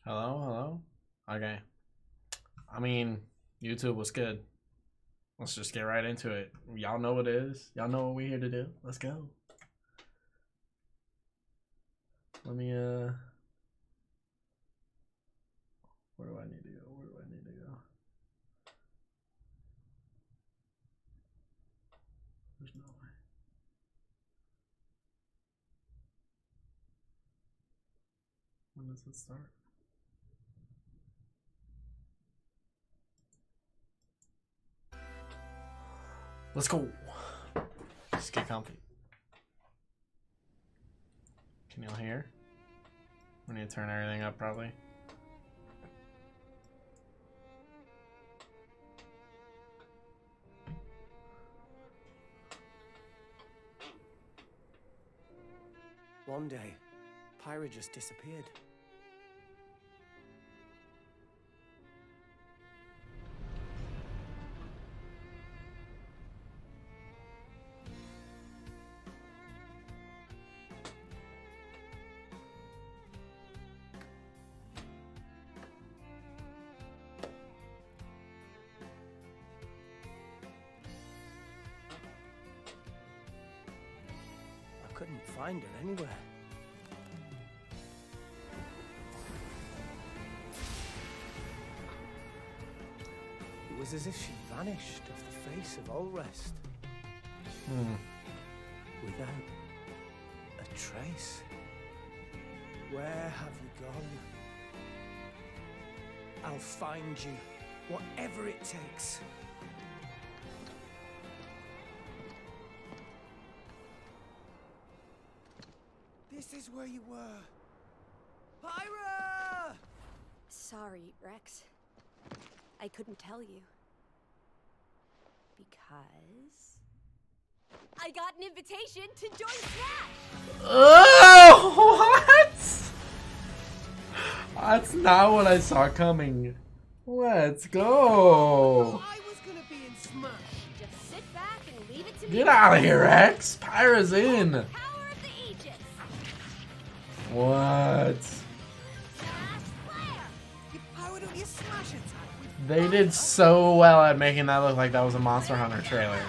Hello, hello. Okay. I mean, YouTube was good. Let's just get right into it. Y'all know what it is. Y'all know what we're here to do. Let's go. Let me where do I need to go? Where do I need to go? There's no way. When does it start? Let's go. Just get comfy. Can y'all hear? We need to turn everything up probably. One day, Pyra just disappeared. I couldn't find her anywhere. It was as if she vanished off the face of all rest. Without a trace. Where have you gone? I'll find you, whatever it takes. This is where you were. Pyra! Sorry, Rex. I couldn't tell you. Because I got an invitation to join Smash! Oh, what? That's not what I saw coming. Let's go. I was gonna be in Smash. Just sit back and leave it to me. Get out of here, Rex. Pyra's in. Power of the Aegis. What? Smash Player. You powered up your Smash attack with They did so well at making that look like that was a Monster Hunter trailer.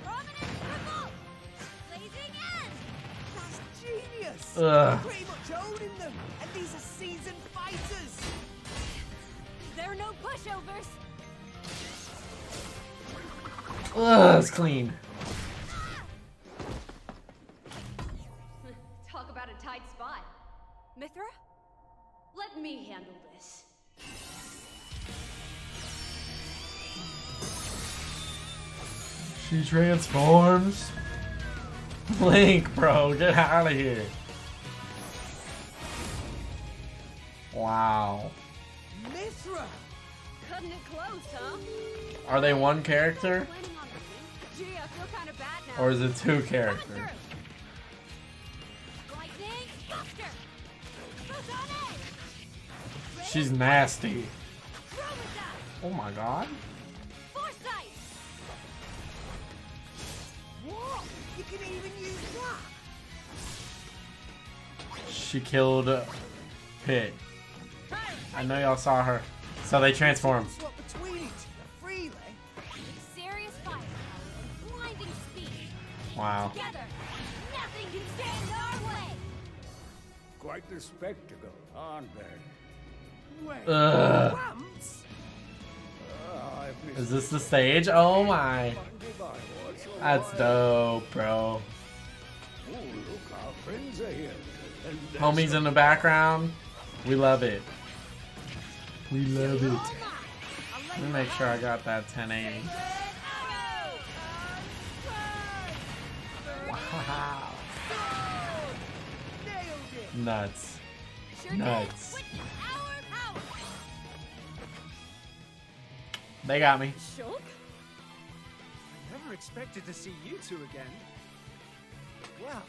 Prominent Triple. Blazing End. That's genius! Ugh. Pretty much owning them, and these are seasoned fighters! There are no pushovers. Ugh, it's clean. Talk about a tight spot. Mithra? Let me handle this. She transforms. Link, bro, get out of here. Wow. Mithra! Cutting it close, huh? Are they one character? Planning on this? Gee, I feel kind of bad now. Or is it two Coming characters? through. Lightning, Buster. Photonic. She's nasty. Chromodile. Oh my god. Foresight. What? You can even use that? She killed Pit. I know y'all saw her. So they transform. Swap between each other freely. Serious firepower and blinding speed. Wow. Together, nothing can stand our way. Quite the spectacle, aren't they? Wait, Ugh. Gramps? I've Is missed this the stage? Oh my. goodbye, what's your That's while? dope, bro. Oh, look, our friends are here. And there's Homies in the background. We love it. We love it. Let me make sure I got that 1080. Wow. Nailed it! Nuts. Sure did. Nuts. Witness our power. They got me. Shulk? I never expected to see you two again. Well,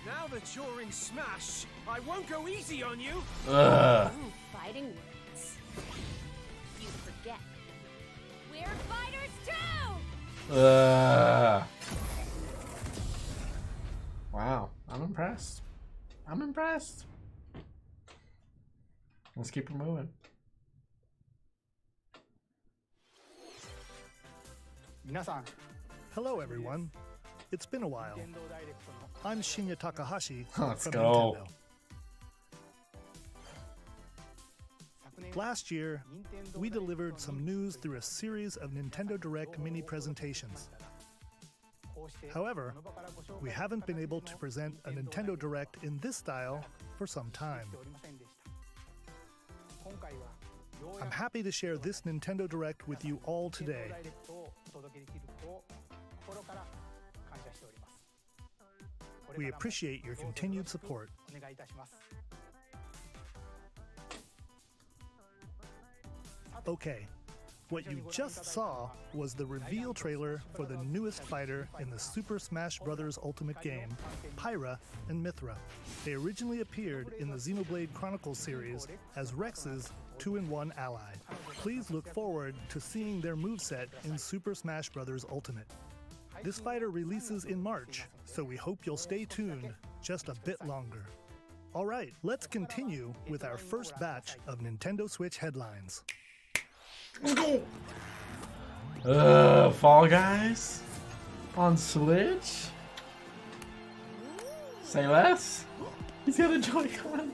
now that you're in Smash, I won't go easy on you. Ugh. Ooh, fighting words. You forget. We're fighters too! Wow. I'm impressed. I'm impressed. Let's keep it moving. Hello, everyone. It's been a while. I'm Shinya Takahashi Let's from go. Nintendo. Last year, we delivered some news through a series of Nintendo Direct mini presentations. However, we haven't been able to present a Nintendo Direct in this style for some time. I'm happy to share this Nintendo Direct with you all today. We appreciate your continued support. Okay, what you just saw was the reveal trailer for the newest fighter in the Super Smash Bros. Ultimate game, Pyra and Mithra. They originally appeared in the Xenoblade Chronicles series as Rex's 2-in-1 ally. Please look forward to seeing their moveset in Super Smash Bros. Ultimate. This fighter releases in March, so we hope you'll stay tuned just a bit longer. Alright, let's continue with our first batch of Nintendo Switch headlines. Let's go! Fall Guys? On Switch? Say less? He's got a Joy-Con.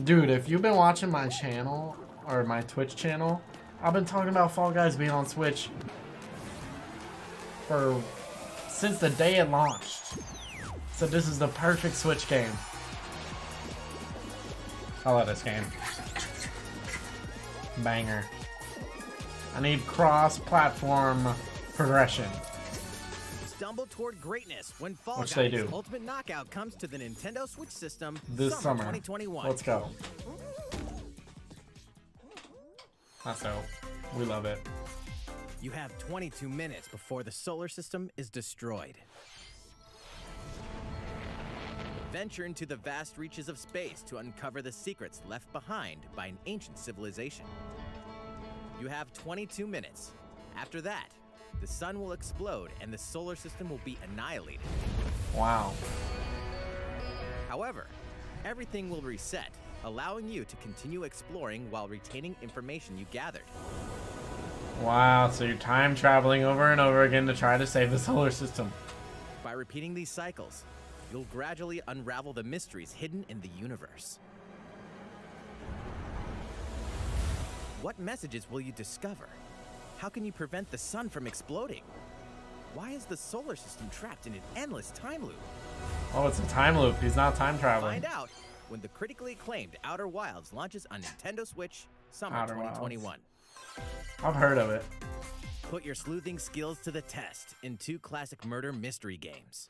Dude, if you've been watching my channel, or my Twitch channel, I've been talking about Fall Guys being on Switch since the day it launched. So this is the perfect Switch game. I love this game. Banger. I need cross-platform progression. Stumble toward greatness when Fall Which Guys they do. Ultimate Knockout comes to the Nintendo Switch system This summer. 2021. Let's go. That's dope. We love it. You have 22 minutes before the solar system is destroyed. Venture into the vast reaches of space to uncover the secrets left behind by an ancient civilization. You have 22 minutes. After that, the sun will explode and the solar system will be annihilated. Wow. However, everything will reset, allowing you to continue exploring while retaining information you gathered. Wow, so you're time traveling over and over again to try to save the solar system. By repeating these cycles, you'll gradually unravel the mysteries hidden in the universe. What messages will you discover? How can you prevent the sun from exploding? Why is the solar system trapped in an endless time loop? Oh, it's a time loop. He's not time traveling. Find out when the critically acclaimed Outer Wilds launches on Nintendo Switch summer Outer 2021. Wilds. I've heard of it. Put your sleuthing skills to the test in 2 classic murder mystery games.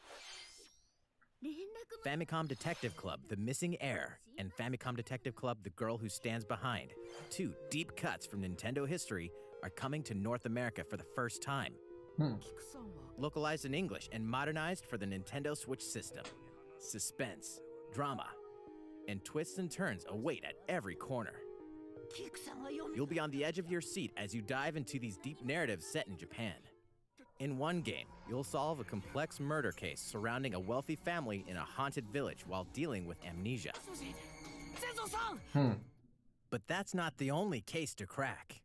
Famicom Detective Club, The Missing Heir, and Famicom Detective Club, The Girl Who Stands Behind, 2 deep cuts from Nintendo history, are coming to North America for the first time. Localized in English and modernized for the Nintendo Switch system. Suspense, drama, and twists and turns await at every corner. You'll be on the edge of your seat as you dive into these deep narratives set in Japan. In one game, you'll solve a complex murder case surrounding a wealthy family in a haunted village while dealing with amnesia. But that's not the only case to crack.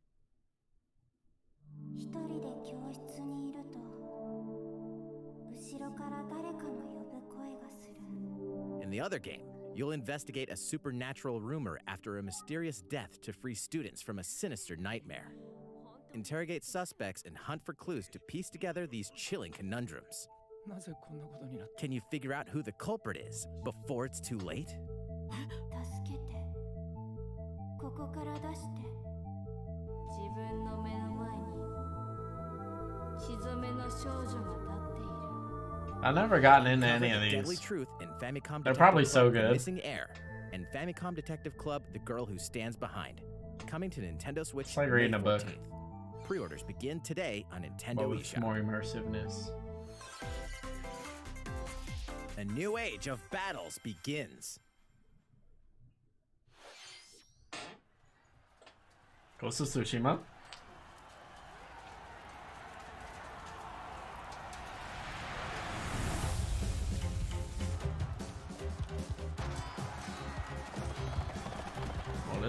In the other game, you'll investigate a supernatural rumor after a mysterious death to free students from a sinister nightmare. Interrogate suspects and hunt for clues to piece together these chilling conundrums. Can you figure out who the culprit is before it's too late? I've never gotten into Cover any of the deadly these. truth in Famicom They're Detective probably Club, so The good. Missing Heir, and Famicom Detective Club, The Girl Who Stands Behind. Coming to Nintendo Switch It's like May reading a book. 14th. Pre-orders begin today on Nintendo But with eShop. more immersiveness. A new age of battles begins. Ghost of Tsushima.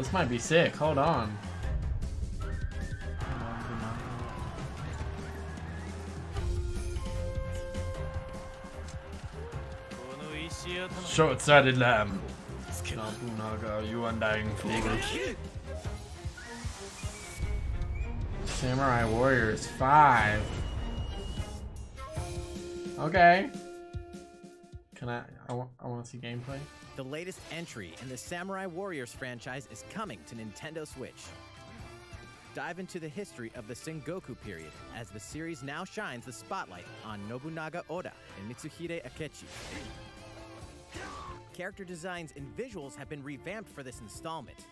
this might be sick. Hold on. Short-sighted lamb. Nobunaga, you undying figure. Samurai Warriors 5. Okay. Can I want to see gameplay. The latest entry in the Samurai Warriors franchise is coming to Nintendo Switch. Dive into the history of the Sengoku period as the series now shines the spotlight on Nobunaga Oda and Mitsuhide Akechi. Character designs and visuals have been revamped for this installment.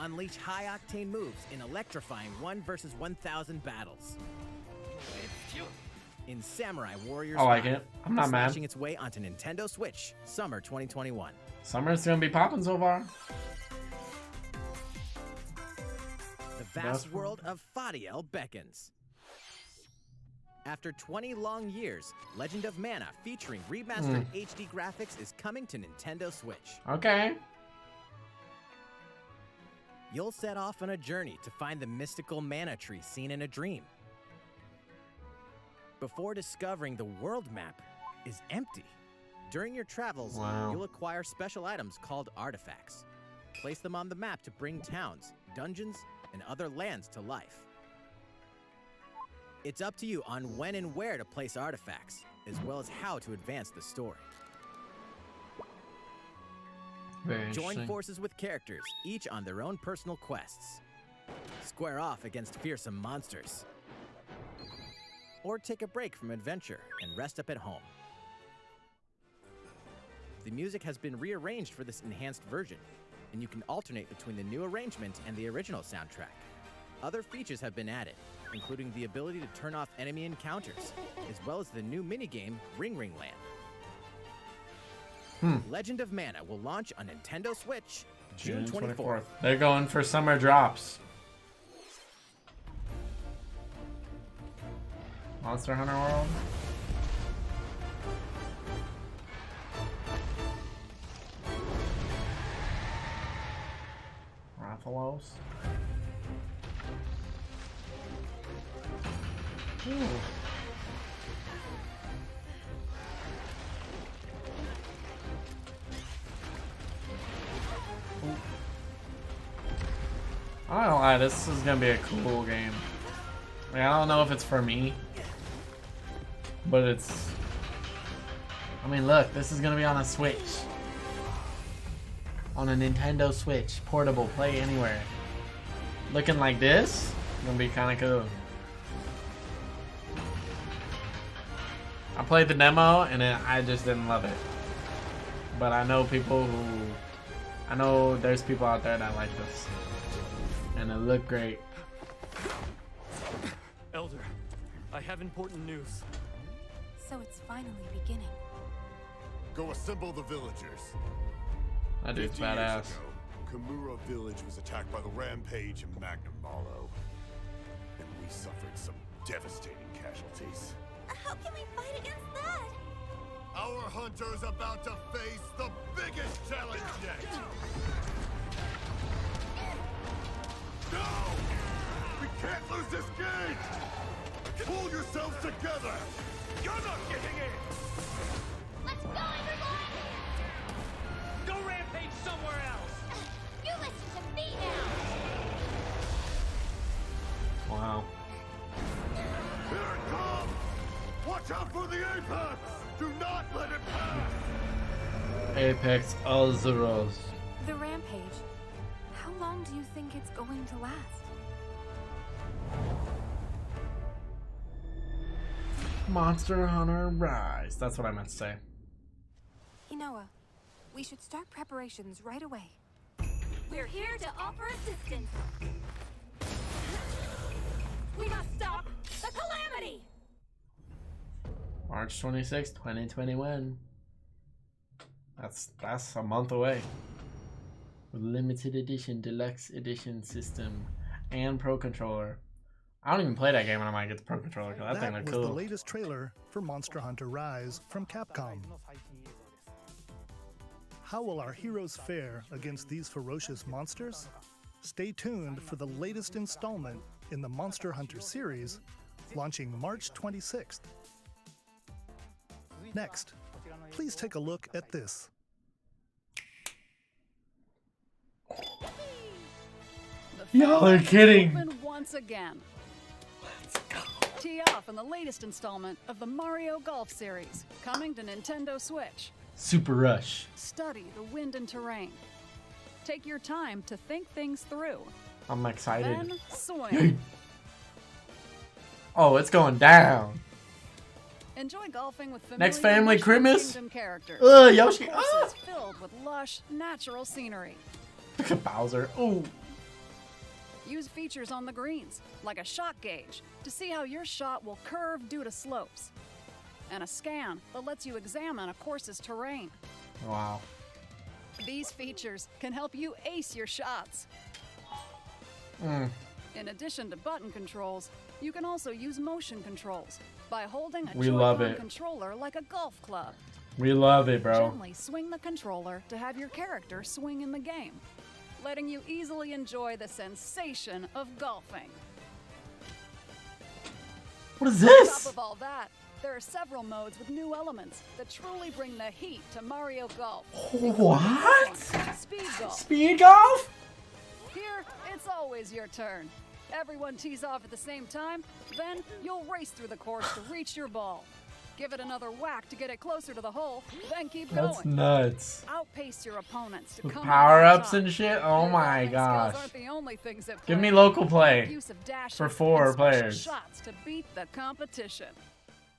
Unleash high-octane moves in electrifying 1 versus 1,000 battles. In Samurai Warriors, I like it. I'm not mad. Smashing its way onto Nintendo Switch, summer 2021. Summer's gonna be popping so far. The vast world of Fadiel beckons. After 20 long years, Legend of Mana featuring remastered HD graphics is coming to Nintendo Switch. Okay. You'll set off on a journey to find the mystical mana tree seen in a dream. Before discovering the world map is empty. During your travels, you'll acquire special items called artifacts. Place them on the map to bring towns, dungeons, and other lands to life. It's up to you on when and where to place artifacts, as well as how to advance the story. Join forces with characters, each on their own personal quests. Square off against fearsome monsters. Or take a break from adventure and rest up at home. The music has been rearranged for this enhanced version, and you can alternate between the new arrangement and the original soundtrack. Other features have been added, including the ability to turn off enemy encounters, as well as the new minigame Ring Ring Land. Legend of Mana will launch on Nintendo Switch June 24th. They're going for summer drops. Monster Hunter World. Rathalos. Ooh. I don't lie, this is gonna be a cool game. I mean, I don't know if it's for me, but it's... I mean, look, this is gonna be on a Switch. On a Nintendo Switch, portable, play anywhere. Looking like this, gonna be kinda cool. I played the demo and I just didn't love it. But I know people who... I know there's people out there that like this. And it looked great. Elder, I have important news. So it's finally beginning. Go assemble the villagers. That dude's 50 years badass. ago, Kamura village was attacked by the Rampage and Magnum Malo. And we suffered some devastating casualties. How can we fight against that? Our hunter's about to face the biggest challenge yet! No! We can't lose this game! Pull yourselves together! You're not getting in! Let's go, everyone! Go rampage somewhere else! You listen to me now! Wow. Here it comes! Watch out for the Apex! Do not let it pass! Apex Azuros. The Rampage. How long do you think it's going to last? Monster Hunter Rise. That's what I meant to say. Inoa, we should start preparations right away. We're here to offer assistance. We must stop the calamity! March 26, 2021. That's a month away. Limited edition, deluxe edition system, and pro controller. I don't even play that game and I might get the pro controller because that thing That looks was cool. the latest trailer for Monster Hunter Rise from Capcom. How will our heroes fare against these ferocious monsters? Stay tuned for the latest installment in the Monster Hunter series, launching March 26th. Next, please take a look at this. Y'all are kidding. Open once again. Tee off in the latest installment of the Mario Golf series, coming to Nintendo Switch. Super Rush. Study the wind and terrain. Take your time to think things through. I'm excited. Then swing. Oh, it's going down. Enjoy golfing with familiar Next family Mushroom Christmas? Kingdom characters. Yoshi. Courses filled with lush, natural scenery. Look at Bowser. Ooh. Use features on the greens, like a shot gauge, to see how your shot will curve due to slopes. And a scan that lets you examine a course's terrain. Wow. These features can help you ace your shots. In addition to button controls, you can also use motion controls by holding a We love Joy-Con it. controller like a golf club. We love it, bro. Gently swing the controller to have your character swing in the game, letting you easily enjoy the sensation of golfing. What is On this? top of all that, there are several modes with new elements that truly bring the heat to Mario Golf. What? Speed Golf. Speed golf? Here, it's always your turn. Everyone tees off at the same time, then you'll race through the course to reach your ball. Give it another whack to get it closer to the hole, then keep That's going. nuts. Outpace your opponents to With come out power-ups on top. and shit? Oh Your my golfing skills gosh. aren't the only things at Give play. me local play. Use of dashes for 4 and special players. shots to beat the competition.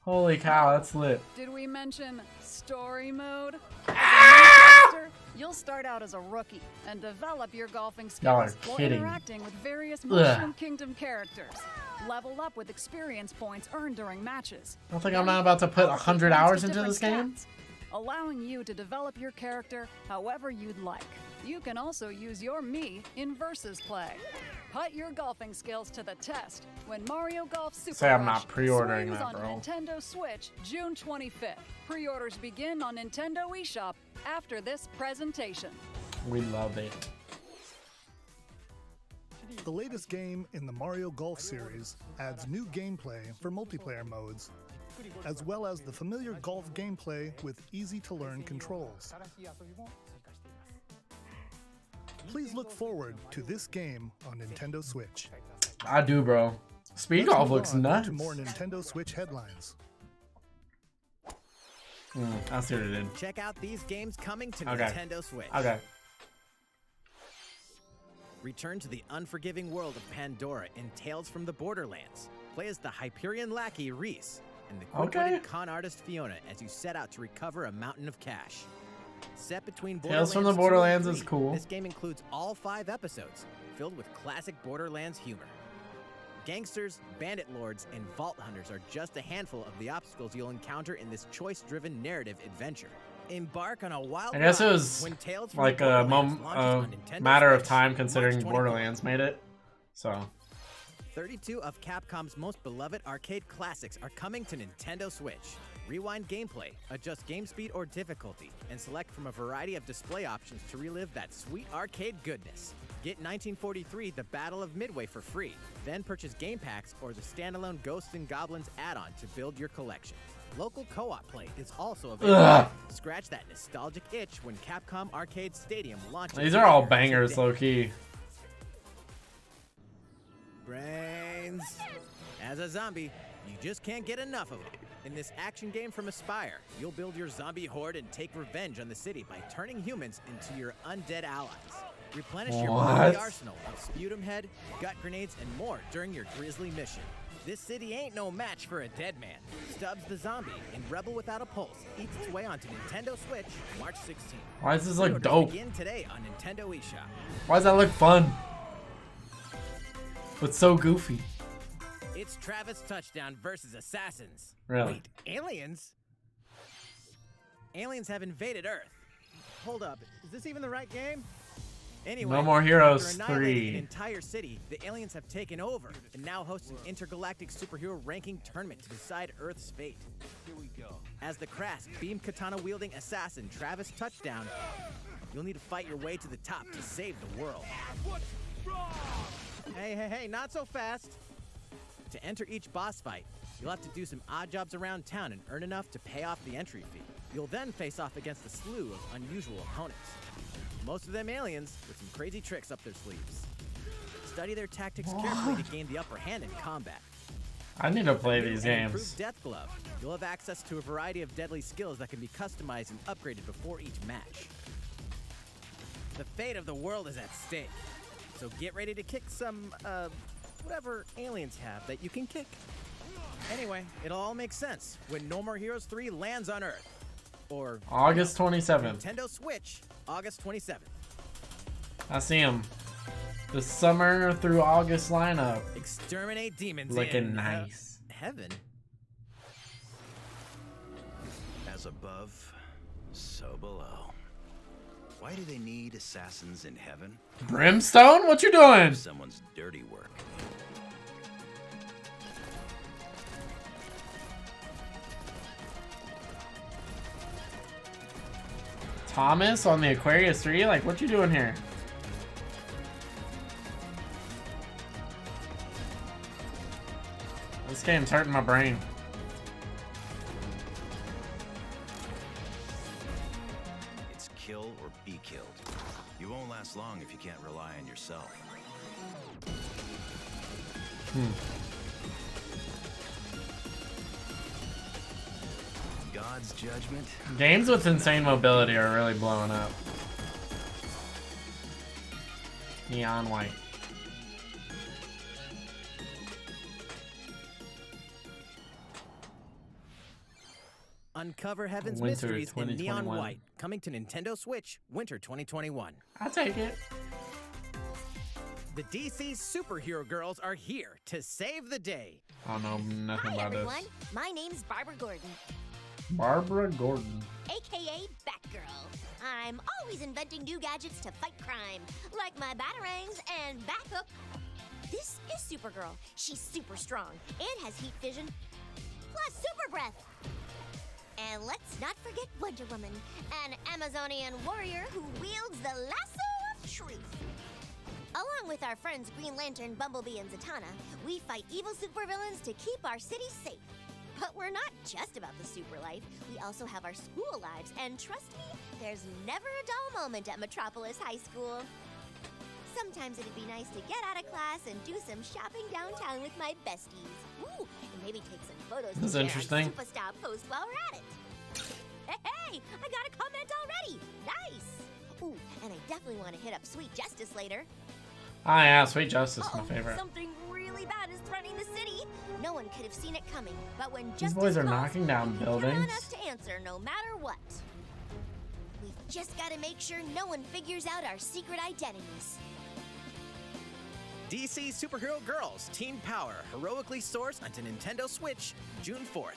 Holy cow, that's lit. Did we mention story mode? As a new caster, you'll start out as a rookie and develop your golfing Y'all are skills while kidding. interacting with various Mushroom Kingdom characters. Level up with experience points earned during matches. I don't think I'm not about to put 100 hours into this game. Allowing you to develop your character however you'd like. You can also use your Mii in versus play. Put your golfing skills to the test when Mario Golf Super Say I'm Rush not pre-ordering swings that, on bro. Nintendo Switch June 25th. Pre-orders begin on Nintendo eShop after this presentation. We love it. The latest game in the Mario Golf series adds new gameplay for multiplayer modes, as well as the familiar golf gameplay with easy-to-learn controls. Please look forward to this game on Nintendo Switch. I do, bro. Speed Let's golf move looks on nuts. to more Nintendo Switch headlines. I see what it did. Check out these games coming to Okay. Nintendo Switch. Okay. Return to the unforgiving world of Pandora in Tales from the Borderlands. Play as the Hyperion lackey Reese and the quick-witted Okay. con artist Fiona as you set out to recover a mountain of cash. Set between Tales from the 2 and Borderlands 3, is cool. This game includes all 5 episodes, filled with classic Borderlands humor. Gangsters, bandit lords, and vault hunters are just a handful of the obstacles you'll encounter in this choice-driven narrative adventure. Embark on a wild I guess it ride was when Tales from like the a Borderlands launches on Nintendo matter of Switch, time considering March 24th. Borderlands made it. So, 32 of Capcom's most beloved arcade classics are coming to Nintendo Switch. Rewind gameplay, adjust game speed or difficulty, and select from a variety of display options to relive that sweet arcade goodness. Get 1943 The Battle of Midway for free, then purchase game packs or the standalone Ghosts and Goblins add-on to build your collection. Local co-op play is also available. Ugh. Scratch that nostalgic itch when Capcom Arcade Stadium launches. these are all later bangers, today. low key. Brains. As a zombie, you just can't get enough of them. In this action game from Aspire, you'll build your zombie horde and take revenge on the city by turning humans into your undead allies. Replenish your What? bloody arsenal of sputum head, gut grenades, and more during your grisly mission. This city ain't no match for a dead man. Stubbs the Zombie in Rebel Without a Pulse eats its way onto Nintendo Switch March 16th. Why does this look Pre-orders dope? begin today on Nintendo eShop. Why does that look fun? But so goofy. It's Travis Touchdown versus Assassins. Really? Wait, aliens? Aliens have invaded Earth. Hold up, is this even the right game? Anyway, No More Heroes after annihilating 3. an entire city, the aliens have taken over and now host an intergalactic superhero ranking tournament to decide Earth's fate. Here we go. As the crass, beam katana-wielding assassin Travis Touchdown, you'll need to fight your way to the top to save the world. What's wrong? Hey, not so fast. To enter each boss fight, you'll have to do some odd jobs around town and earn enough to pay off the entry fee. You'll then face off against a slew of unusual opponents. Most of them aliens with some crazy tricks up their sleeves. Study their tactics carefully to gain the upper hand in combat. I need to play New these and games. improved Death Glove. You'll have access to a variety of deadly skills that can be customized and upgraded before each match. The fate of the world is at stake, so get ready to kick some, whatever aliens have that you can kick. Anyway, it'll all make sense when No More Heroes 3 lands on Earth. Or August 27th. Nintendo Switch, August 27th. I see him. The summer through August lineup. Exterminate demons Looking in nice. heaven. As above, so below. Why do they need assassins in heaven? Brimstone? What you doing? Someone's dirty work. Thomas on the Aquarius 3? Like, what you doing here? This game's hurting my brain. It's kill or be killed. You won't last long if you can't rely on yourself. God's judgment. Games with insane mobility are really blowing up. Neon white. Uncover Heaven's Winter mysteries in neon 2021. white. Coming to Nintendo Switch, Winter 2021. I'll take it. The DC superhero girls are here to save the day. I don't know nothing Hi, about everyone. this. My name's Barbara Gordon, Barbara Gordon. aka Batgirl. I'm always inventing new gadgets to fight crime, like my batarangs and Bathook. This is Supergirl. She's super strong and has heat vision, plus super breath. And let's not forget Wonder Woman, an Amazonian warrior who wields the lasso of truth. Along with our friends Green Lantern, Bumblebee, and Zatanna, we fight evil supervillains to keep our city safe. But we're not just about the super life. We also have our school lives, and trust me, there's never a dull moment at Metropolis High School. Sometimes it'd be nice to get out of class and do some shopping downtown with my besties. Ooh, and maybe take some photos That's to share interesting. on Superstar Post while we're at it. Hey, I got a comment already. Nice. Ooh, and I definitely want to hit up Sweet Justice later. Ah, yeah, Sweet Justice, my Uh-oh, favorite. something really bad is threatening the city. No one could have seen it coming, but when These justice boys are calls, knocking down you can count on buildings. us to answer no matter what. We've just got to make sure no one figures out our secret identities. DC Superhero Girls Teen Power, heroically sourced onto Nintendo Switch, June 4th.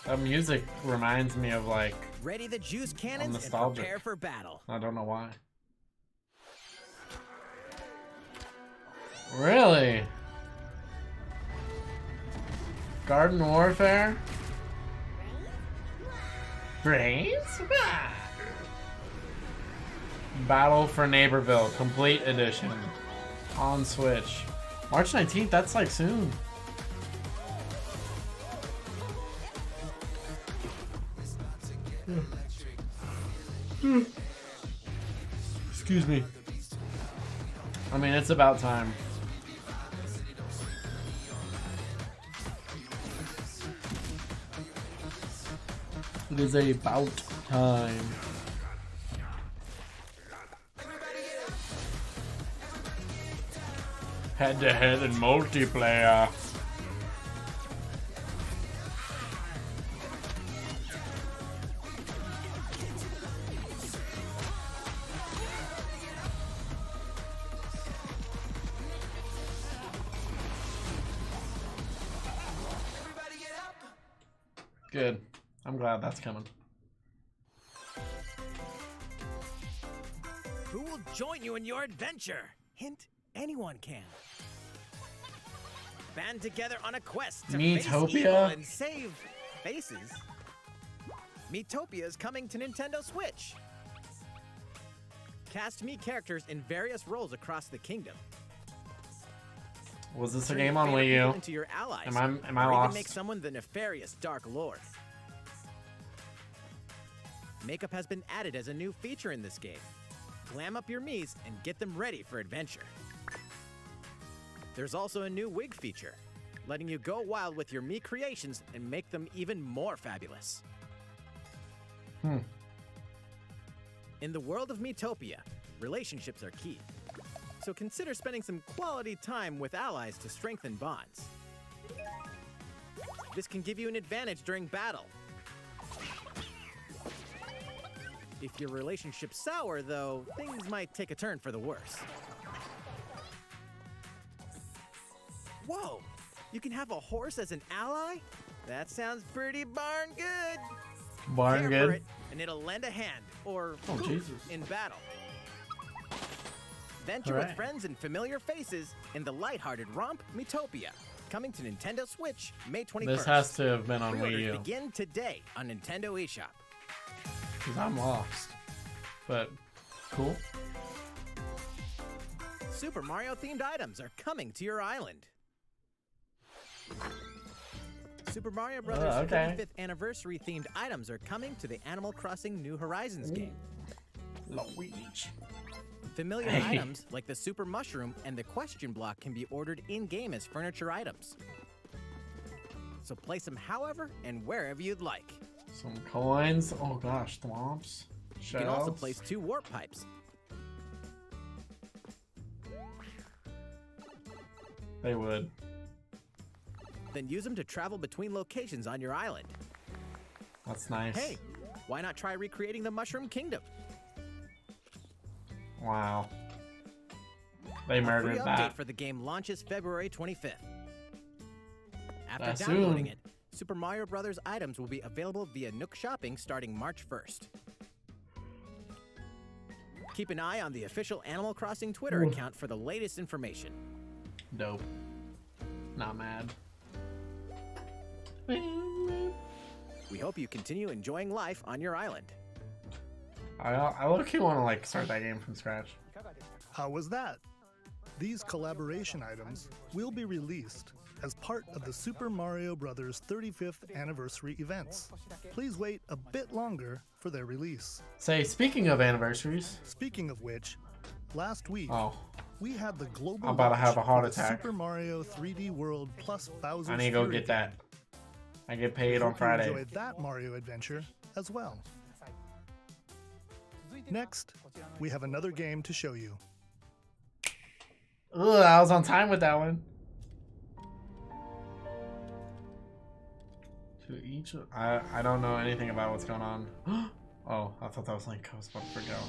That music reminds me of, like, Ready the juice cannons and nostalgic. prepare for battle. I don't know why. Really? Garden Warfare? Brains? Ah. Battle for Neighborville, Complete Edition. On Switch. March 19th, that's like soon. Excuse me. I mean, it's about time. It is about time. Head-to-head and multiplayer. Good. I'm glad that's coming. Who will join you in your adventure? Hint, anyone can. Band together on a quest to face evil Miitopia? and save faces. Miitopia is coming to Nintendo Switch. Cast Mii characters in various roles across the kingdom. Was this a Turn game your on favorite Wii people U? into your allies, Am I or even lost? make someone the nefarious Dark Lord. Makeup has been added as a new feature in this game. Glam up your Miis and get them ready for adventure. There's also a new wig feature, letting you go wild with your Mii creations and make them even more fabulous. In the world of Miitopia, relationships are key. So consider spending some quality time with allies to strengthen bonds. This can give you an advantage during battle. If your relationship's sour, though, things might take a turn for the worse. Whoa! You can have a horse as an ally? That sounds pretty barn good. Barn Care good. for it, and it'll lend a hand, or Oh, poof, Jesus. in battle. Venture Alright. with friends and familiar faces in the lighthearted romp Miitopia, coming to Nintendo Switch May 21st. This has to have been on Wii Pre-orders U. begin today on Nintendo eShop. Because I'm lost. But, cool. Super Mario themed items are coming to your island. Super Mario Brothers' okay. 35th anniversary themed items are coming to the Animal Crossing New Horizons game. Luigi. Familiar Hey. items like the Super Mushroom and the Question Block can be ordered in-game as furniture items. So place them however and wherever you'd like. Some coins. Oh gosh, thwomps. You can also Shells. place 2 warp pipes. They would. Then use them to travel between locations on your island. That's nice. Hey, why not try recreating the Mushroom Kingdom? Wow. They A free murdered update that. for the game launches February 25th. After That's downloading soon. it, Super Mario Brothers items will be available via Nook Shopping starting March 1st. Keep an eye on the official Animal Crossing Twitter Ooh. account for the latest information. Dope. Not mad. We hope you continue enjoying life on your island. I low-key want to like start that game from scratch. How was that? These collaboration items will be released as part of the Super Mario Bros. 35th anniversary events. Please wait a bit longer for their release. Say, speaking of anniversaries. Speaking of which, last week Oh, we had the global I'm about to launch have a heart for the attack. Super Mario 3D World plus Bowser's I need to go Fury get that. I get Game. paid on Hope you Friday. enjoyed that Mario adventure as well. Next, we have another game to show you. Ugh, I was on time with that one. To each, I don't know anything about what's going on. Oh, I thought that was Link. I was about to freak out.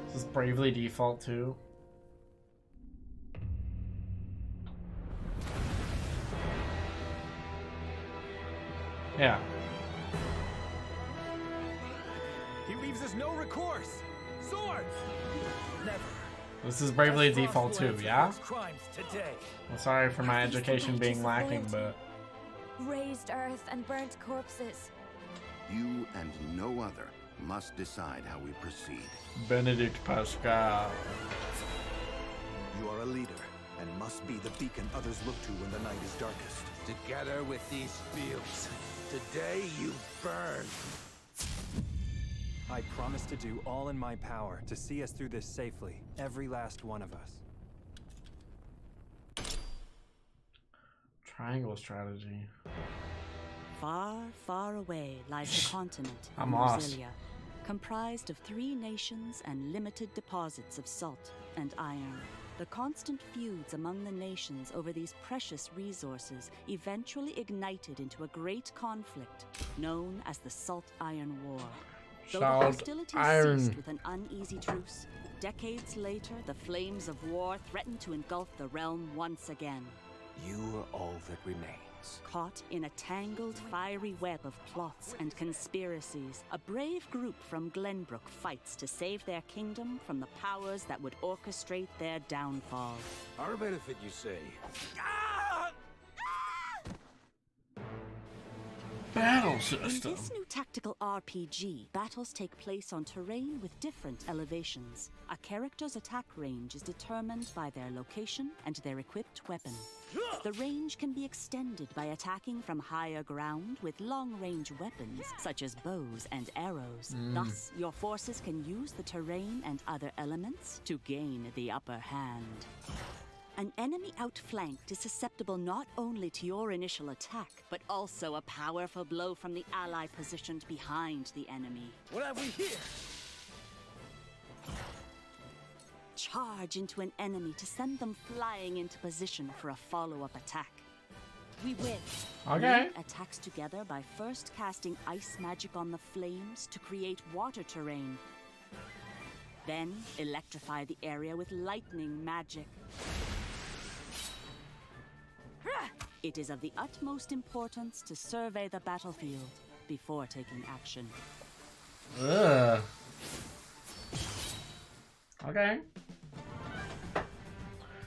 This is Bravely Default too. Yeah. He leaves us no recourse. Swords! Never. This is Bravely Frost will Default too, answer yeah? for his crimes today. I'm sorry for my Are these the education being wages of lacking, loyalty? but Raised earth and burnt corpses. You and no other must decide how we proceed. Benedict Pascal. You are a leader and must be the beacon others look to when the night is darkest. Together with these fields, today you burn. I promise to do all in my power to see us through this safely, every last one of us. Triangle strategy. Far, far away lies the continent of I'm lost. Brasilia, comprised of 3 nations and limited deposits of salt and iron. The constant feuds among the nations over these precious resources eventually ignited into a great conflict known as the Salt Iron War. Though the Salt hostilities Iron. ceased with an uneasy truce, decades later the flames of war threatened to engulf the realm once again. You are all that remain. thoughts. Caught in a tangled, fiery web of plots and conspiracies, a brave group from Glenbrook fights to save their kingdom from the powers that would orchestrate their downfall. Our benefit, you say? Battle In system. this new tactical RPG, battles take place on terrain with different elevations. A character's attack range is determined by their location and their equipped weapon. The range can be extended by attacking from higher ground with long-range weapons, such as bows and arrows. Thus, your forces can use the terrain and other elements to gain the upper hand. An enemy outflanked is susceptible not only to your initial attack, but also a powerful blow from the ally positioned behind the enemy. What have we here? Charge into an enemy to send them flying into position for a follow-up attack. We win. Okay. Link attacks together by first casting ice magic on the flames to create water terrain. Then electrify the area with lightning magic. It is of the utmost importance to survey the battlefield before taking action. Ugh. Okay.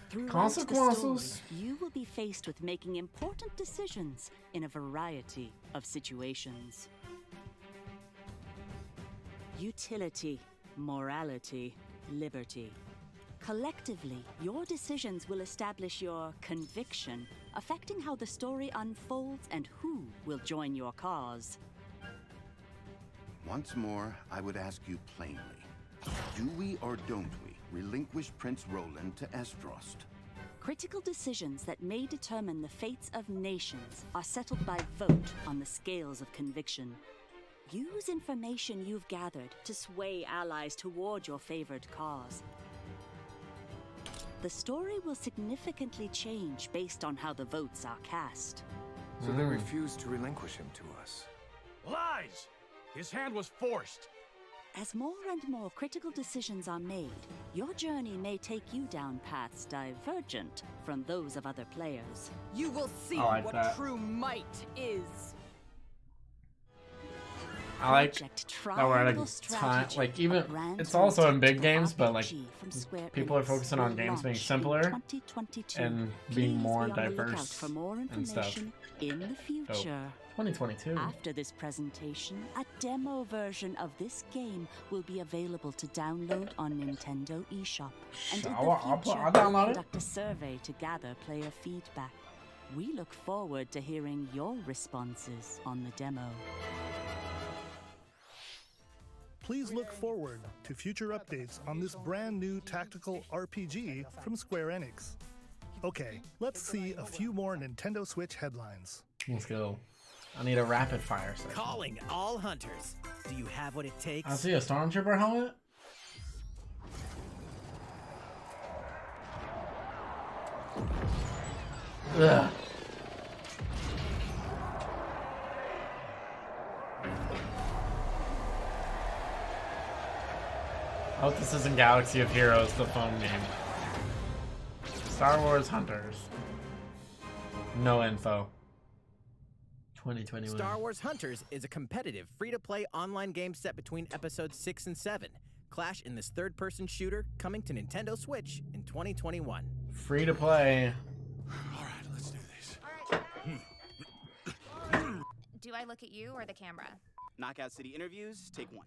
Throughout Consequences. the story, you will be faced with making important decisions in a variety of situations. Utility, morality, liberty. Collectively, your decisions will establish your conviction, affecting how the story unfolds and who will join your cause. Once more, I would ask you plainly. Do we or don't we relinquish Prince Roland to Estrost? Critical decisions that may determine the fates of nations are settled by vote on the scales of conviction. Use information you've gathered to sway allies toward your favored cause. The story will significantly change based on how the votes are cast. So they refused to relinquish him to us. Lies! His hand was forced. As more and more critical decisions are made, your journey may take you down paths divergent from those of other players. You will see I like what that. true might is. I like Project that we're at a Triangle time, Strategy, like a even brand it's also in new big games, but like RPG from Square people are Enix focusing on will games being launch in simpler 2022. and being Please more be on the lookout diverse for more and stuff. information in the future. 2022. After this presentation, a demo version of this game will be available to download on Nintendo eShop. And in the I'll future, download we'll it. conduct a survey to gather player feedback. We look forward to hearing your responses on the demo. Please look forward to future updates on this brand new tactical RPG from Square Enix. Okay, let's see a few more Nintendo Switch headlines. Let's go. I need a rapid fire session. Calling all hunters. Do you have what it takes? I see a Stormtrooper helmet. Ugh. I hope this isn't Galaxy of Heroes, the phone game. Star Wars Hunters. No info. 2021. Star Wars Hunters is a competitive, free-to-play online game set between episodes 6 and 7. Clash in this third-person shooter coming to Nintendo Switch in 2021. Free to play. Alright, let's do this. Do I look at you or the camera? Knockout City interviews, take one.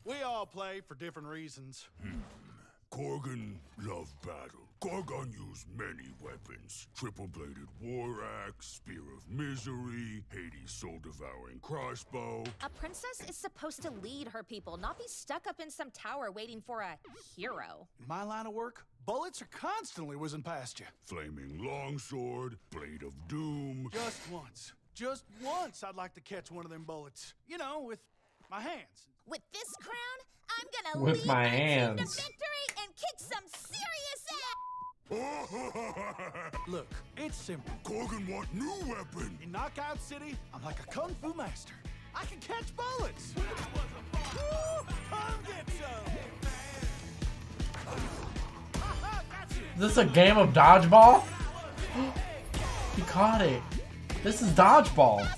We all play for different reasons. Korgan loved battle. Korgan used many weapons. Triple-bladed war axe, spear of misery, Hades' soul-devouring crossbow. A princess is supposed to lead her people, not be stuck up in some tower waiting for a hero. In my line of work, bullets are constantly whizzing past you. Flaming longsword, blade of doom. Just once I'd like to catch one of them bullets. You know, with my hands. With this crown, I'm gonna With lead my team to hands. victory and kick some serious ass! Look, it's simple. Korgan want new weapon. In Knockout City, I'm like a kung fu master. I can catch bullets. Come get some. Is this a game of dodgeball? He caught it. This is dodgeball. Roger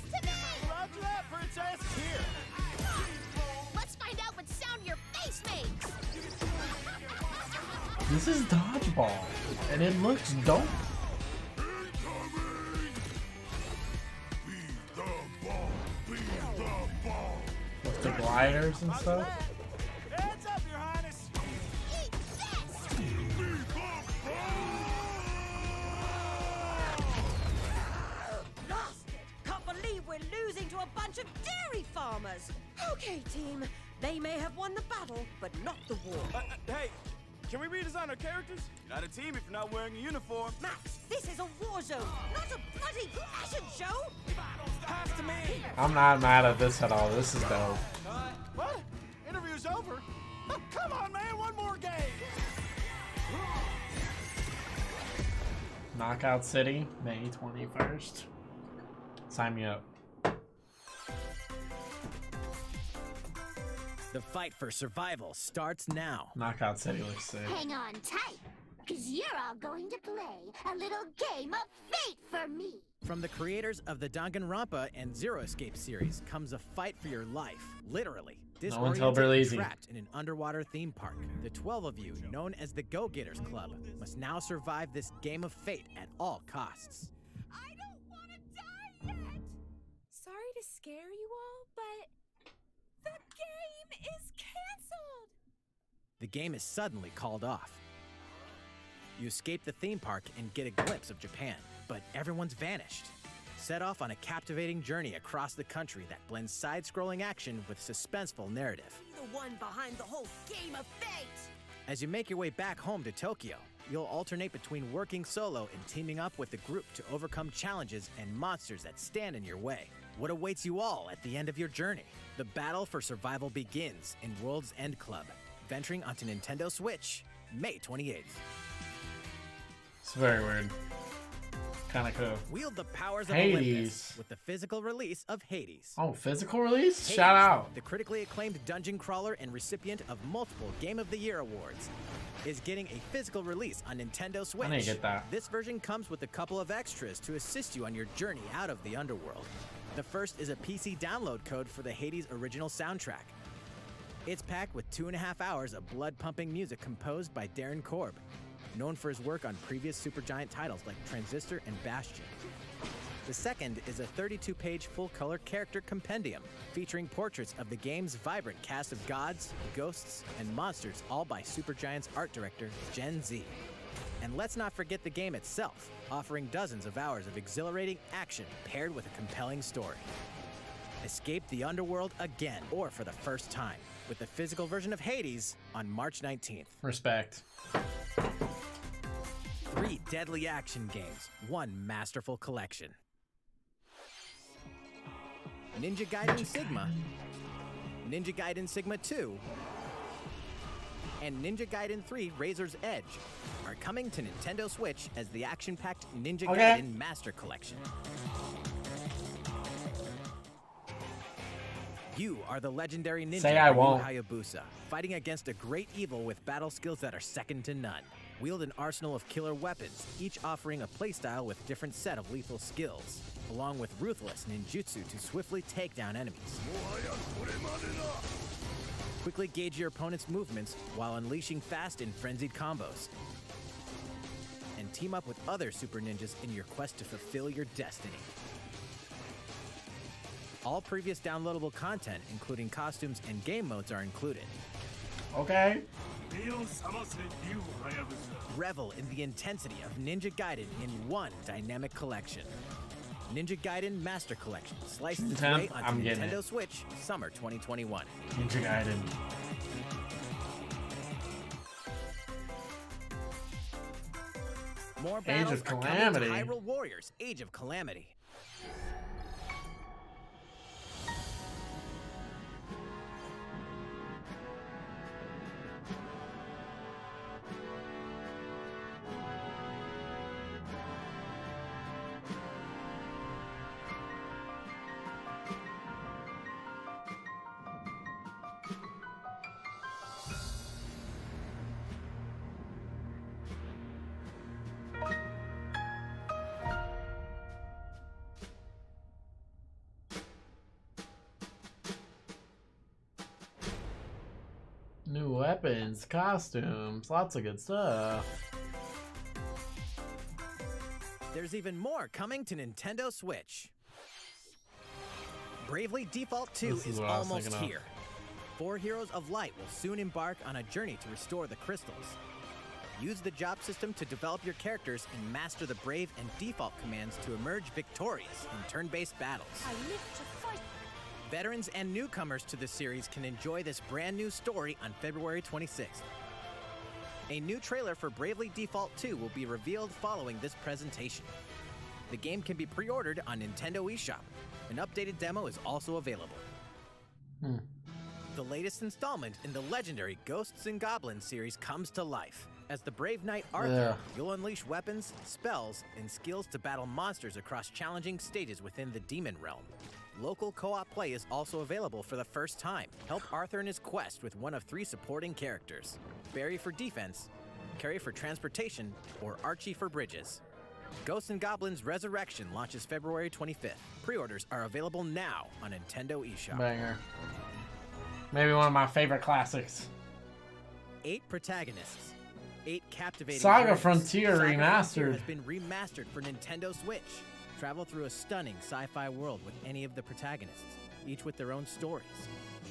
that, princess. Here. Let's find out what sound your face makes. This is dodgeball, and it looks dope. With the gliders and stuff. Heads up, Your Highness. Lost it! Can't believe we're losing to a bunch of dairy farmers. Okay, team. They may have won the battle, but not the war. Hey, can we redesign our characters? You're not a team if you're not wearing a uniform. Max, this is a war zone, not a bloody fashion show. Pass to me. I'm not mad at this at all. This is dope. What? Interview's over? Come on, man, one more game. Knockout City, May 21st. Sign me up. The fight for survival starts now. Knockout City looks sick. Hang on tight, because you're all going to play a little game of fate for me. From the creators of the Danganronpa and Zero Escape series comes a fight for your life, literally. No one's Disoriented and easy. trapped in an underwater theme park, the 12 of you, known as the Go-Getters Club, must now survive this game of fate at all costs. I don't want to die yet. Sorry to scare you all, but the game is canceled. The game is suddenly called off. You escape the theme park and get a glimpse of Japan, but everyone's vanished. Set off on a captivating journey across the country that blends side-scrolling action with suspenseful narrative. The one behind the whole game of fate. As you make your way back home to Tokyo, you'll alternate between working solo and teaming up with the group to overcome challenges and monsters that stand in your way. What awaits you all at the end of your journey? The battle for survival begins in World's End Club, venturing onto Nintendo Switch, May 28th. It's very weird. Kind of cool. Wield the powers of Hades. Olympus with the physical release of Hades. Oh, physical release? Hades, Shout out. the critically acclaimed dungeon crawler and recipient of multiple Game of the Year awards, is getting a physical release on Nintendo Switch. I didn't get that. This version comes with a couple of extras to assist you on your journey out of the underworld. The first is a PC download code for the Hades original soundtrack. It's packed with 2.5 hours of blood-pumping music composed by Darren Korb, known for his work on previous Supergiant titles like Transistor and Bastion. The second is a 32-page full-color character compendium featuring portraits of the game's vibrant cast of gods, ghosts, and monsters, all by Supergiant's art director, Gen Z. And let's not forget the game itself, offering dozens of hours of exhilarating action paired with a compelling story. Escape the underworld again, or for the first time, with the physical version of Hades on March 19th. Respect. 3 deadly action games, 1 masterful collection. Ninja Gaiden Sigma, Ninja Gaiden Sigma 2, and Ninja Gaiden 3 Razor's Edge are coming to Nintendo Switch as the action-packed Ninja Gaiden Master Collection. You are the legendary ninja Say I Ryu won't. Hayabusa, fighting against a great evil with battle skills that are second to none. Wield an arsenal of killer weapons, each offering a playstyle with different set of lethal skills, along with ruthless ninjutsu to swiftly take down enemies. Quickly gauge your opponent's movements while unleashing fast and frenzied combos. And team up with other super ninjas in your quest to fulfill your destiny. All previous downloadable content, including costumes and game modes, are included. Okay. Revel in the intensity of Ninja Gaiden in one dynamic collection. Ninja Gaiden Master Collection, sliced its way onto I'm getting Nintendo it. Switch, summer 2021. Ninja Gaiden. More Age battles of are coming to Calamity. Hyrule Warriors: Age of Calamity. New weapons, costumes, lots of good stuff. There's even more coming to Nintendo Switch. Bravely Default 2 is almost here. 4 Heroes of Light will soon embark on a journey to restore the crystals. Use the job system to develop your characters and master the Brave and Default commands to emerge victorious in turn-based battles. I live to fight. Veterans and newcomers to the series can enjoy this brand new story on February 26th. A new trailer for Bravely Default 2 will be revealed following this presentation. The game can be pre-ordered on Nintendo eShop. An updated demo is also available. The latest installment in the legendary Ghosts and Goblins series comes to life. As the Brave Knight Arthur, you'll unleash weapons, spells, and skills to battle monsters across challenging stages within the Demon Realm. Local co-op play is also available for the first time. Help Arthur in his quest with one of 3 supporting characters: Barry for defense, Carrie for transportation, or Archie for bridges. Ghosts and Goblins Resurrection launches February 25th. Pre-orders are available now on Nintendo eShop. Banger. Maybe one of my favorite classics. 8 protagonists. 8 captivating Saga journeys. Frontier Saga Remastered. Frontier has been remastered for Nintendo Switch. Travel through a stunning sci-fi world with any of the protagonists, each with their own stories.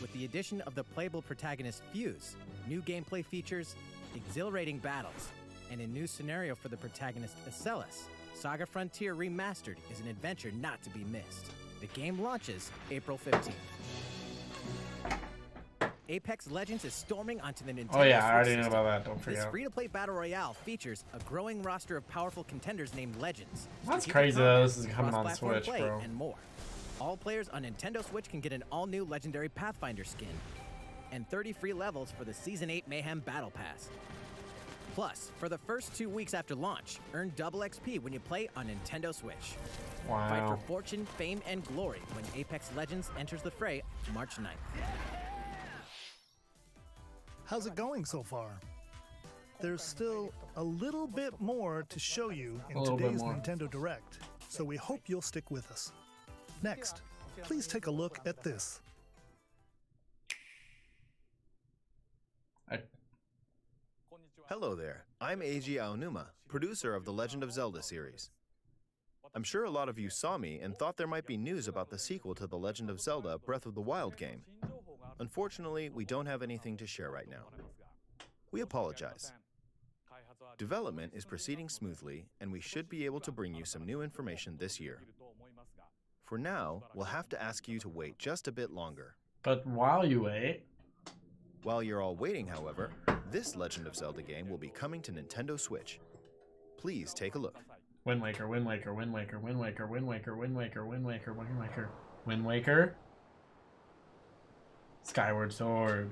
With the addition of the playable protagonist Fuse, new gameplay features, exhilarating battles, and a new scenario for the protagonist Acellus, Saga Frontier Remastered is an adventure not to be missed. The game launches April 15th. Apex Legends is storming onto the Nintendo Oh yeah, I already Switch knew system. about that. Don't This forget. free-to-play battle royale features a growing roster of powerful contenders named Legends. That's strategic crazy combat, though. This is coming on cross-platform Switch, play, bro. and more. All players on Nintendo Switch can get an all-new Legendary Pathfinder skin and 30 free levels for the Season 8 Mayhem Battle Pass. Plus, for the first 2 weeks after launch, earn double XP when you play on Nintendo Switch. Wow. Fight for fortune, fame, and glory when Apex Legends enters the fray March 9th. How's it going so far? There's still a little bit more to show you in today's Nintendo Direct, so we hope you'll stick with us. Next, please take a look at this. Hello there, I'm Eiji Aonuma, producer of the Legend of Zelda series. I'm sure a lot of you saw me and thought there might be news about the sequel to The Legend of Zelda Breath of the Wild game. Unfortunately, we don't have anything to share right now. We apologize. Development is proceeding smoothly, and we should be able to bring you some new information this year. For now, we'll have to ask you to wait just a bit longer. But while you wait... While you're all waiting, however, this Legend of Zelda game will be coming to Nintendo Switch. Please take a look. Wind Waker, Wind Waker, Wind Waker, Wind Waker, Wind Waker, Wind Waker, Wind Waker, Wind Waker, Wind Waker. Skyward Sword.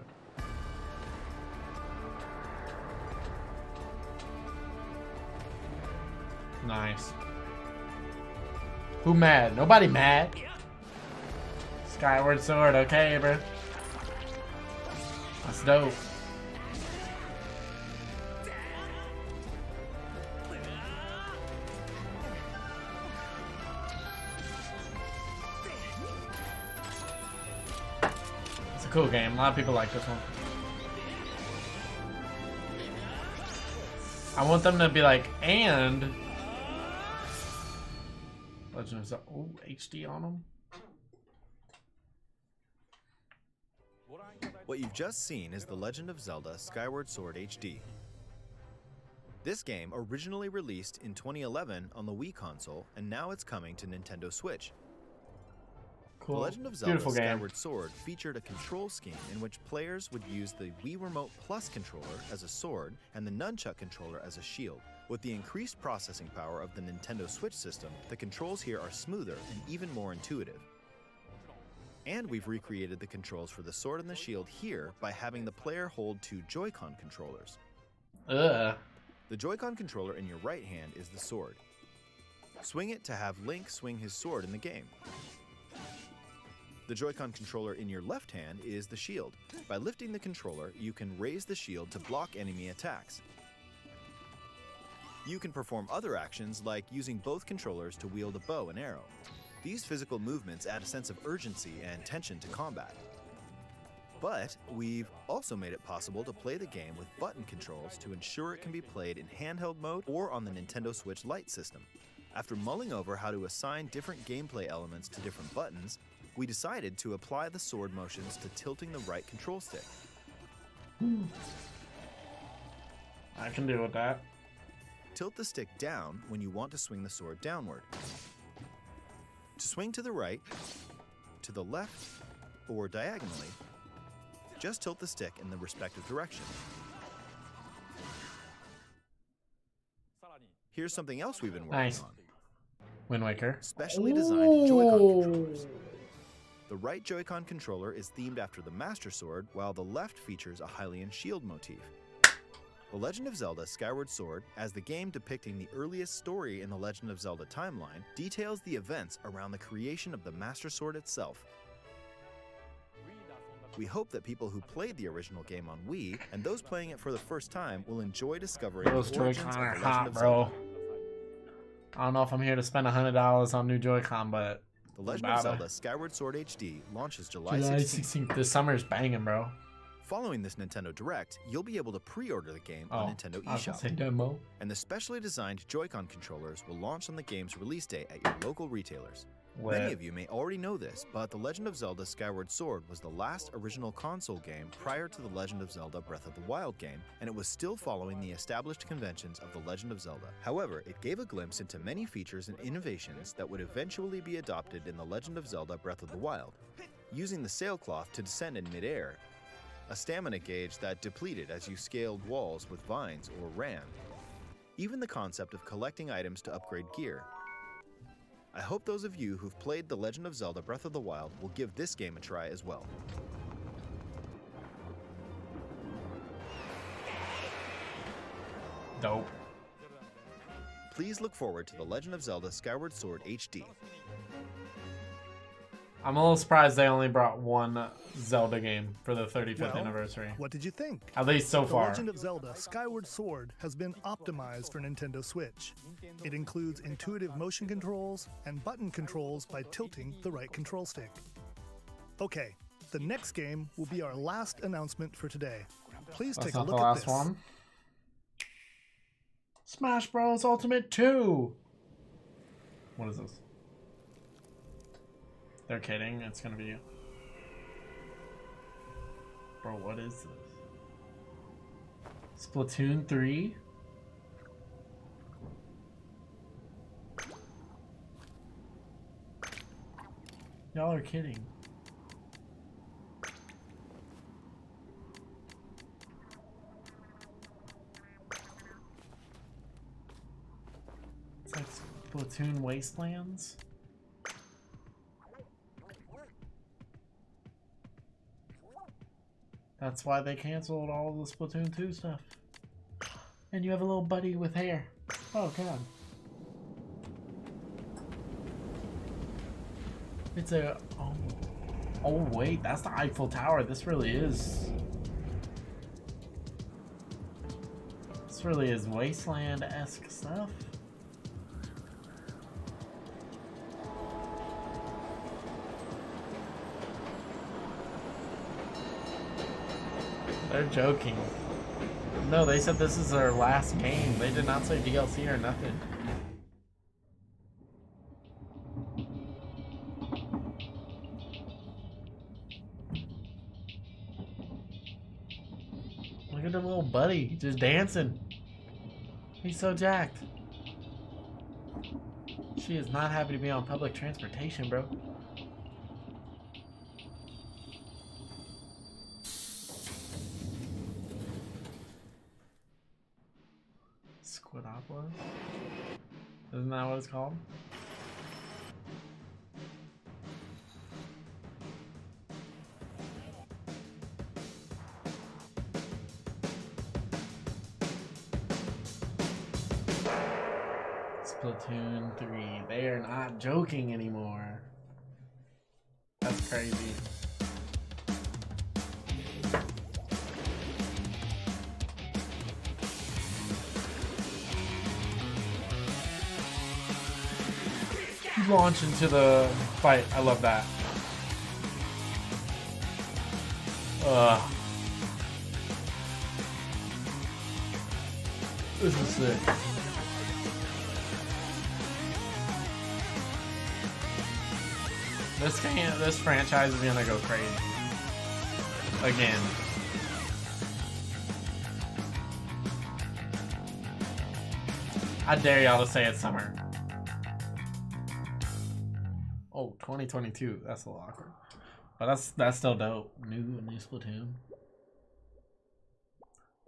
Nice. Who mad? Nobody mad. Skyward Sword, okay, bro. That's dope. It's a cool game. A lot of people like this one. I want them to be like, and Legend of Zelda. Oh, HD on them. What you've just seen is The Legend of Zelda Skyward Sword HD. This game originally released in 2011 on the Wii console, and now it's coming to Nintendo Switch. Cool. The Legend of Zelda Beautiful game. Skyward Sword featured a control scheme in which players would use the Wii Remote Plus controller as a sword and the Nunchuck controller as a shield. With the increased processing power of the Nintendo Switch system, the controls here are smoother and even more intuitive. And we've recreated the controls for the sword and the shield here by having the player hold 2 Joy-Con controllers. The Joy-Con controller in your right hand is the sword. Swing it to have Link swing his sword in the game. The Joy-Con controller in your left hand is the shield. By lifting the controller, you can raise the shield to block enemy attacks. You can perform other actions like using both controllers to wield a bow and arrow. These physical movements add a sense of urgency and tension to combat. But we've also made it possible to play the game with button controls to ensure it can be played in handheld mode or on the Nintendo Switch Lite system. After mulling over how to assign different gameplay elements to different buttons, we decided to apply the sword motions to tilting the right control stick. I can deal with that. Tilt the stick down when you want to swing the sword downward. To swing to the right, to the left, or diagonally, just tilt the stick in the respective direction. Here's something else we've been working Nice. on. Wind Waker. Specially designed Joy-Con controllers. The right Joy-Con controller is themed after the Master Sword, while the left features a Hylian shield motif. The Legend of Zelda Skyward Sword, as the game depicting the earliest story in the Legend of Zelda timeline, details the events around the creation of the Master Sword itself. We hope that people who played the original game on Wii and those playing it for the first time will enjoy discovering Those the origins Joy-Con of the are Legend hot, of bro. Zelda. I don't know if I'm here to spend $100 on new Joy-Con, but The Legend of Zelda Skyward Sword HD launches July July 16th. 16th. This summer's banging, bro. Following this Nintendo Direct, you'll be able to pre-order the game on Nintendo I was gonna eShop. say demo. And the specially designed Joy-Con controllers will launch on the game's release date at your local retailers. Many Lit. of you may already know this, but The Legend of Zelda Skyward Sword was the last original console game prior to The Legend of Zelda Breath of the Wild game, and it was still following the established conventions of The Legend of Zelda. However, it gave a glimpse into many features and innovations that would eventually be adopted in The Legend of Zelda Breath of the Wild. Using the sailcloth to descend in midair, a stamina gauge that depleted as you scaled walls with vines or ran. Even the concept of collecting items to upgrade gear. I hope those of you who've played The Legend of Zelda Breath of the Wild will give this game a try as well. Dope. Please look forward to The Legend of Zelda Skyward Sword HD. I'm a little surprised they only brought one Zelda game for the 35th Well, anniversary. What did you think? At least so far. The Legend of Zelda Skyward Sword has been optimized for Nintendo Switch. It includes intuitive motion controls and button controls by tilting the right control stick. Okay, the next game will be our last announcement for today. Please That's take a not look the at last this. one. Smash Bros. Ultimate 2! What is this? They're kidding. It's gonna be... Bro, what is this? Splatoon 3? Y'all are kidding. It's like Splatoon Wastelands? That's why they canceled all the Splatoon 2 stuff. And you have a little buddy with hair. Oh god. It's a... Oh wait, that's the Eiffel Tower. This really is... This really is Wasteland-esque stuff. They're joking. No, they said this is their last game. They did not say DLC or nothing. Look at the little buddy, just dancing. He's so jacked. She is not happy to be on public transportation, bro. Squidopolis? Isn't that what it's called? Splatoon 3. They are not joking anymore. That's crazy. Launch into the fight. I love that. This is sick. This franchise is gonna go crazy. Again. I dare y'all to say it's summer. Oh, 2022. That's a little awkward. But that's still dope. New Splatoon.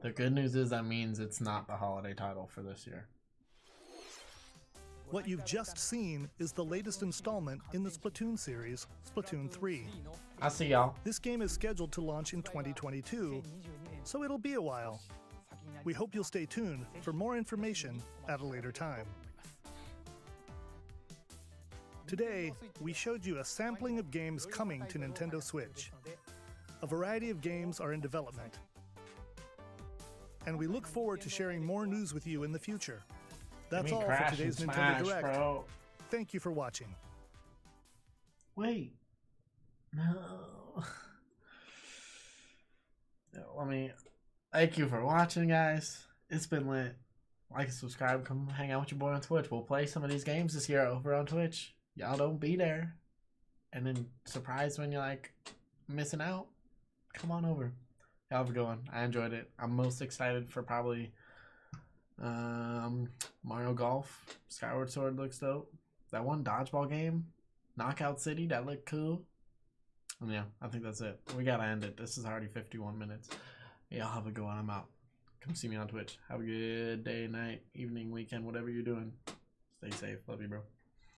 The good news is that means it's not the holiday title for this year. What you've just seen is the latest installment in the Splatoon series, Splatoon 3. I see y'all. This game is scheduled to launch in 2022, so it'll be a while. We hope you'll stay tuned for more information at a later time. Today, we showed you a sampling of games coming to Nintendo Switch. A variety of games are in development. And we look forward to sharing more news with you in the future. That's all for today's Nintendo Direct. Bro. Thank you for watching. Wait. No. Thank you for watching, guys. It's been lit. Like and subscribe. Come hang out with your boy on Twitch. We'll play some of these games this year over on Twitch. Y'all don't be there. And then surprised when you're like missing out. Come on over. Y'all have a good one. I enjoyed it. I'm most excited for probably Mario Golf. Skyward Sword looks dope. That one dodgeball game, Knockout City, that looked cool. And yeah, I think that's it. We gotta end it. This is already 51 minutes. Y'all have a good one. I'm out. Come see me on Twitch. Have a good day, night, evening, weekend, whatever you're doing. Stay safe. Love you, bro.